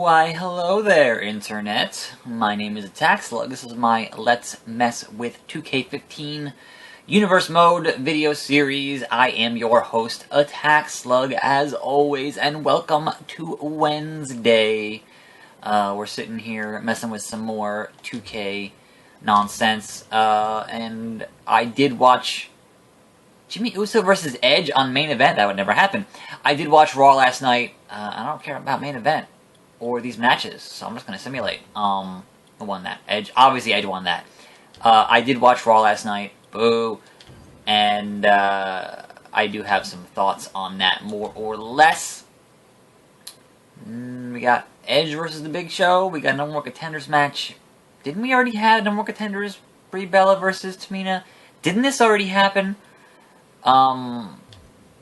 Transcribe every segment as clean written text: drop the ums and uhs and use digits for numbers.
Why, hello there, Internet. My name is Attack Slug. This is my Let's Mess with 2K15 Universe Mode video series. I am your host, Attack Slug, as always, and welcome to Wednesday. We're sitting here messing with some more 2K nonsense, and I did watch Jimmy Uso versus Edge on main event. That would never happen. I did watch Raw last night. I don't care about main event or these matches, so I'm just going to simulate. Who won that? Edge. Obviously, Edge won that. I did watch Raw last night. Boo. And I do have some thoughts on that, more or less. We got Edge versus The Big Show. We got a No More Contenders match. Didn't we already have No More Contenders? Brie Bella versus Tamina? Didn't this already happen?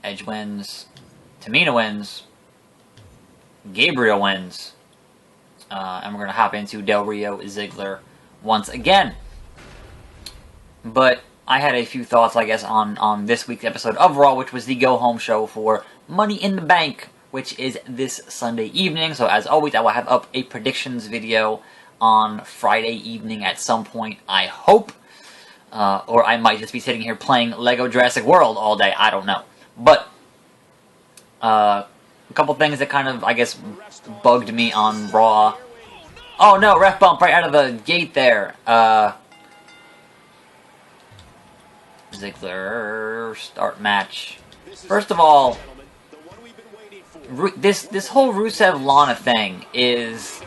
Edge wins. Tamina wins. Gabriel wins. And we're going to hop into Del Rio Ziggler once again. But I had a few thoughts, I guess, on this week's episode of Raw, which was the go-home show for Money in the Bank, which is this Sunday evening. So as always, I will have up a predictions video on Friday evening at some point, I hope. Or I might just be sitting here playing Lego Jurassic World all day. I don't know. But a couple things that kind of, I guess, bugged me on Raw. Oh no, ref bump right out of the gate there. Ziggler start match. First of all, this whole Rusev Lana thing is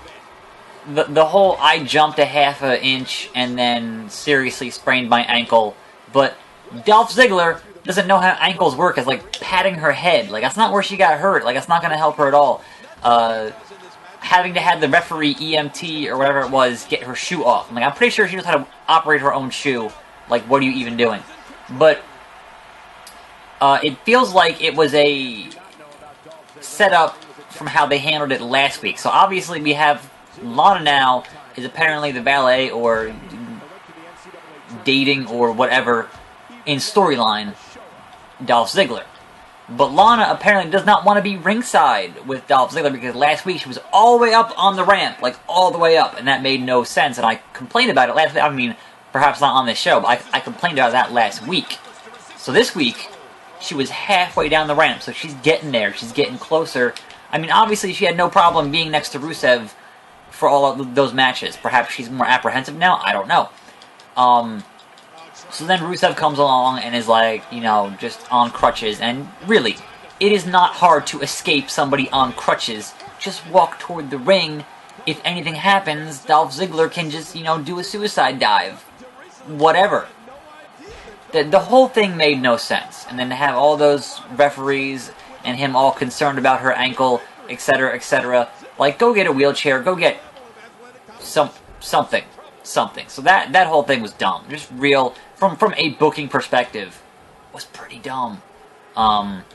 the whole I jumped a half an inch and then seriously sprained my ankle, but Dolph Ziggler doesn't know how ankles work. It's like patting her head. Like, that's not where she got hurt. Like, that's not going to help her at all. Having to have the referee EMT or whatever it was get her shoe off. Like, I'm pretty sure she knows how to operate her own shoe. Like, what are you even doing? But it feels like it was a setup from how they handled it last week. So obviously we have Lana now is apparently the valet or dating or whatever in storyline Dolph Ziggler. But Lana apparently does not want to be ringside with Dolph Ziggler because last week she was all the way up on the ramp, like all the way up, and that made no sense. And I complained about it last week. I mean, perhaps not on this show, but I complained about that last week. So this week, she was halfway down the ramp, so she's getting there. She's getting closer. I mean, obviously she had no problem being next to Rusev for all of those matches. Perhaps she's more apprehensive now? I don't know. So then Rusev comes along and is like, you know, just on crutches. And really, it is not hard to escape somebody on crutches. Just walk toward the ring. If anything happens, Dolph Ziggler can just, you know, do a suicide dive. Whatever. The whole thing made no sense. And then to have all those referees and him all concerned about her ankle, etc., etc. Like, go get a wheelchair. Go get something. So that whole thing was dumb. Just real, from a booking perspective, was pretty dumb. And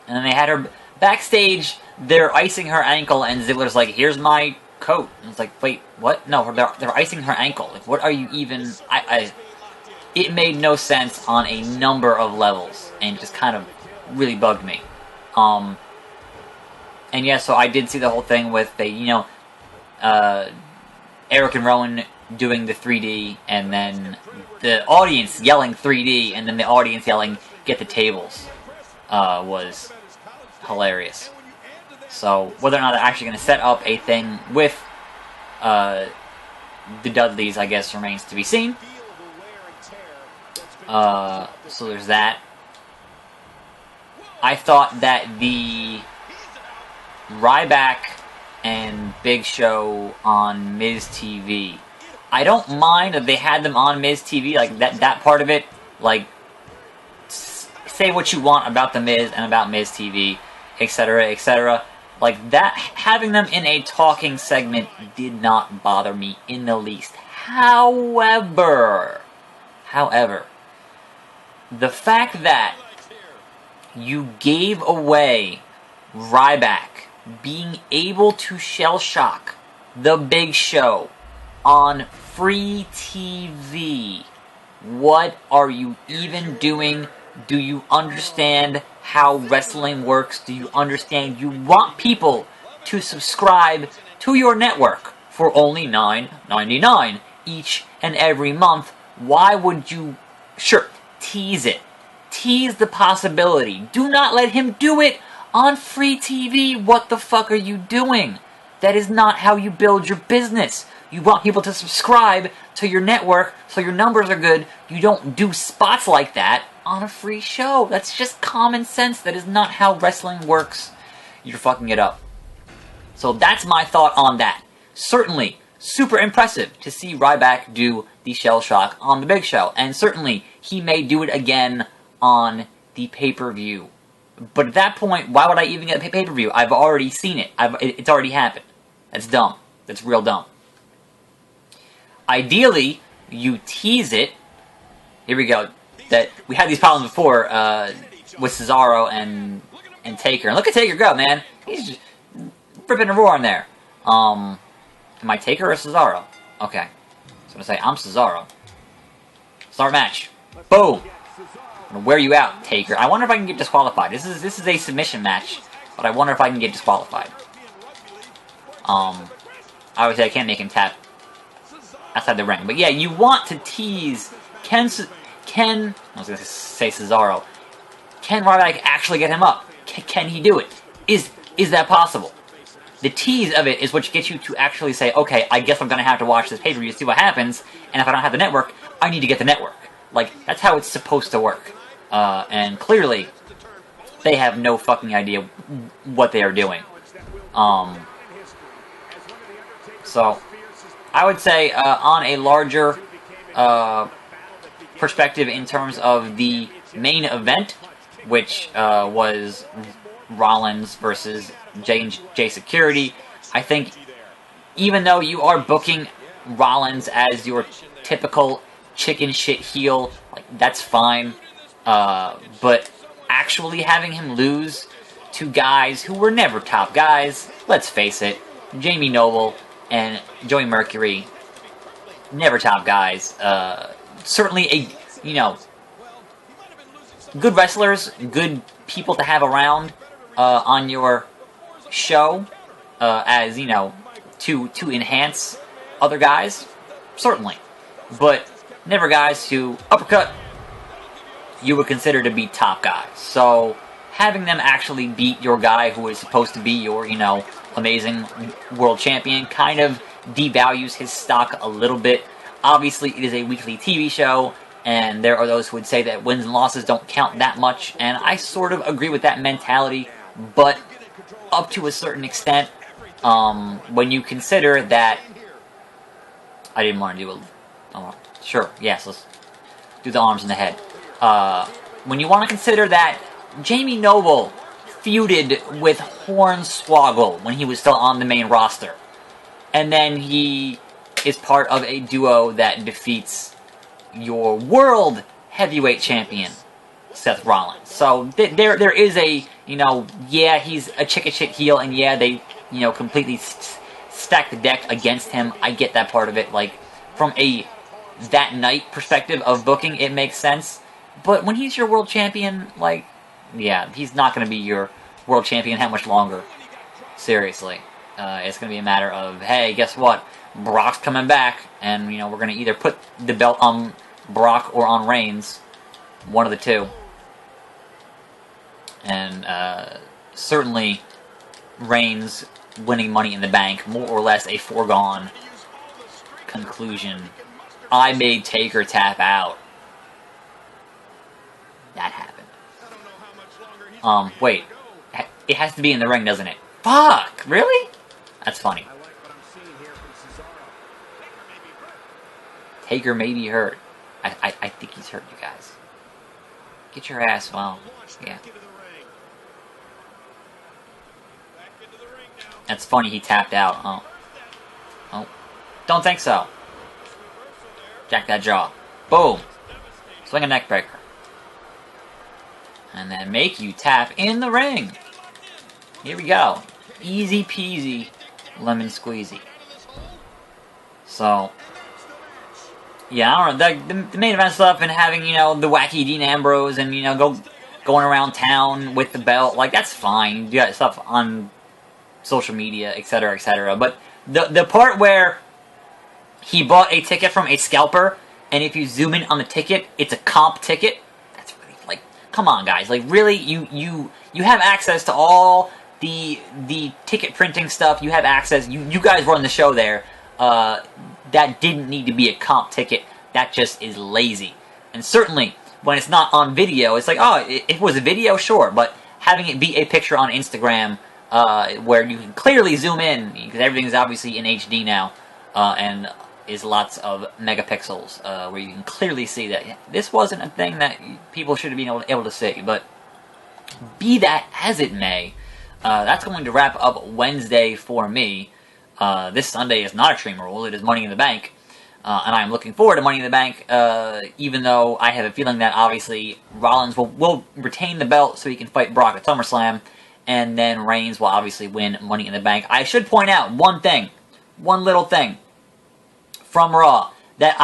then they had her backstage. They're icing her ankle, and Ziggler's like, "Here's my coat." And it's like, wait, what? No, they're icing her ankle. Like, what are you even? It made no sense on a number of levels, and just kind of really bugged me. And yeah, so I did see the whole thing with Eric and Rowan doing the 3D, and then the audience yelling 3D, and then the audience yelling, "Get the tables," was hilarious. So whether or not they're actually going to set up a thing with the Dudleys, I guess, remains to be seen. So there's that. I thought that the Ryback and Big Show on Miz TV, I don't mind that they had them on Miz TV, like that part of it, like, say what you want about the Miz and about Miz TV, etc., etc. Like, that, having them in a talking segment did not bother me in the least. However, the fact that you gave away Ryback being able to shell shock the Big Show on free TV, what are you even doing? Do you understand how wrestling works? Do you understand you want people to subscribe to your network for only $9.99 each and every month. Why would you... Sure, tease it. Tease the possibility. Do not let him do it on free TV. What the fuck are you doing? That is not how you build your business. You want people to subscribe to your network so your numbers are good. You don't do spots like that on a free show. That's just common sense. That is not how wrestling works. You're fucking it up. So that's my thought on that. Certainly, super impressive to see Ryback do the Shell Shock on the Big Show. And certainly, he may do it again on the pay-per-view. But at that point, why would I even get a pay-per-view? I've already seen it. It's already happened. That's dumb. That's real dumb. Ideally, you tease it. Here we go. That we had these problems before with Cesaro and Taker. And look at Taker go, man. He's just ripping and roaring there. Am I Taker or Cesaro? Okay. So I'm going to say, I'm Cesaro. Start match. Boom. I'm going to wear you out, Taker. I wonder if I can get disqualified. This is a submission match, but I wonder if I can get disqualified. Obviously I can't make him tap outside the ring. But yeah, you want to tease I was going to say Cesaro. Can Ryback actually get him up? Can he do it? Is that possible? The tease of it is what gets you to actually say, okay, I guess I'm going to have to watch this pay-per-view to see what happens, and if I don't have the network, I need to get the network. Like, that's how it's supposed to work. And clearly, they have no fucking idea what they are doing. So, I would say, on a larger perspective in terms of the main event, which was Rollins versus J Security, I think even though you are booking Rollins as your typical chicken shit heel, like, that's fine. But actually having him lose to guys who were never top guys, let's face it, Jamie Noble and Joey Mercury, never top guys. Certainly good wrestlers, good people to have around on your show, as, to enhance other guys, certainly. But never guys who, uppercut, you would consider to be top guys. So, having them actually beat your guy who is supposed to be your, amazing world champion kind of devalues his stock a little bit. Obviously, it is a weekly TV show, and there are those who would say that wins and losses don't count that much, and I sort of agree with that mentality, but up to a certain extent, when you consider that... I didn't want to do a... Oh, sure, yes, let's do the arms and the head. When you want to consider that Jamie Noble feuded with Hornswoggle when he was still on the main roster, and then he is part of a duo that defeats your world heavyweight champion, Seth Rollins. So there is a, yeah, he's a chicken shit heel, and yeah, they, completely stack the deck against him. I get that part of it. Like, from a that night perspective of booking, it makes sense. But when he's your world champion, like, yeah, he's not going to be your world champion that much longer. Seriously. It's going to be a matter of, hey, guess what? Brock's coming back, and, we're going to either put the belt on Brock or on Reigns. One of the two. And, certainly, Reigns winning Money in the Bank, more or less a foregone conclusion. I made Taker tap out. That happened. Wait. It has to be in the ring, doesn't it? Fuck! Really? That's funny. Taker may be hurt. I think he's hurt, you guys. Get your ass, well, yeah. That's funny, he tapped out. Oh. Don't think so. Jack that jaw. Boom. Swing a neck breaker. And then make you tap in the ring. Here we go. Easy peasy, lemon squeezy. So, yeah, I don't know, the main event stuff and having, the wacky Dean Ambrose and, going around town with the belt, like, that's fine. You got stuff on social media, etc., etc. But The part where he bought a ticket from a scalper, and if you zoom in on the ticket, it's a comp ticket. That's really, like, come on, guys. Like, really, you have access to all the ticket printing stuff. You have access. You guys run the show there. That didn't need to be a comp ticket. That just is lazy. And certainly, when it's not on video, it's like, oh, if it was a video, sure. But having it be a picture on Instagram, where you can clearly zoom in, because everything is obviously in HD now, and is lots of megapixels, where you can clearly see that this wasn't a thing that people should have been able to see. But be that as it may, that's going to wrap up Wednesday for me. This Sunday is not Extreme Rules, it is Money in the Bank. And I'm looking forward to Money in the Bank, even though I have a feeling that obviously Rollins will retain the belt so he can fight Brock at SummerSlam, and then Reigns will obviously win Money in the Bank. I should point out one little thing from Raw that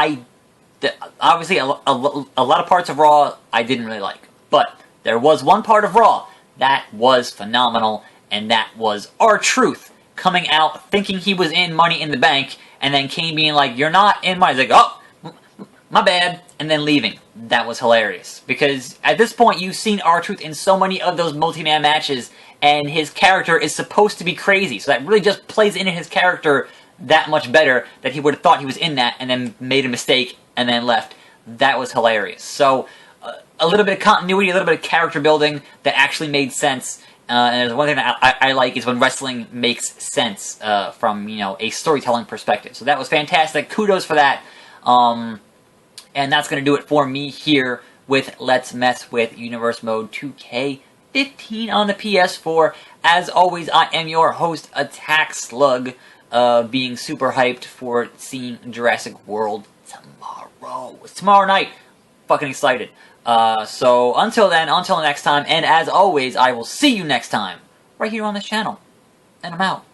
obviously a lot of parts of Raw I didn't really like, but there was one part of Raw that was phenomenal, and that was R-Truth coming out thinking he was in Money in the Bank, and then Kane being like, "You're not in Money." He's like, "Oh, my bad," and then leaving. That was hilarious, because at this point you've seen R-Truth in so many of those multi-man matches, and his character is supposed to be crazy, so that really just plays into his character that much better, that he would have thought he was in that and then made a mistake and then left. That was hilarious. So a little bit of continuity, a little bit of character building that actually made sense. And there's one thing that I like is when wrestling makes sense from, a storytelling perspective. So that was fantastic. Kudos for that. And that's going to do it for me here with Let's Mess with Universe Mode 2K15 on the PS4. As always, I am your host, Attack Slug, being super hyped for seeing Jurassic World tomorrow. It's tomorrow night. Fucking excited. So until then, until next time, and as always, I will see you next time, right here on this channel. And I'm out.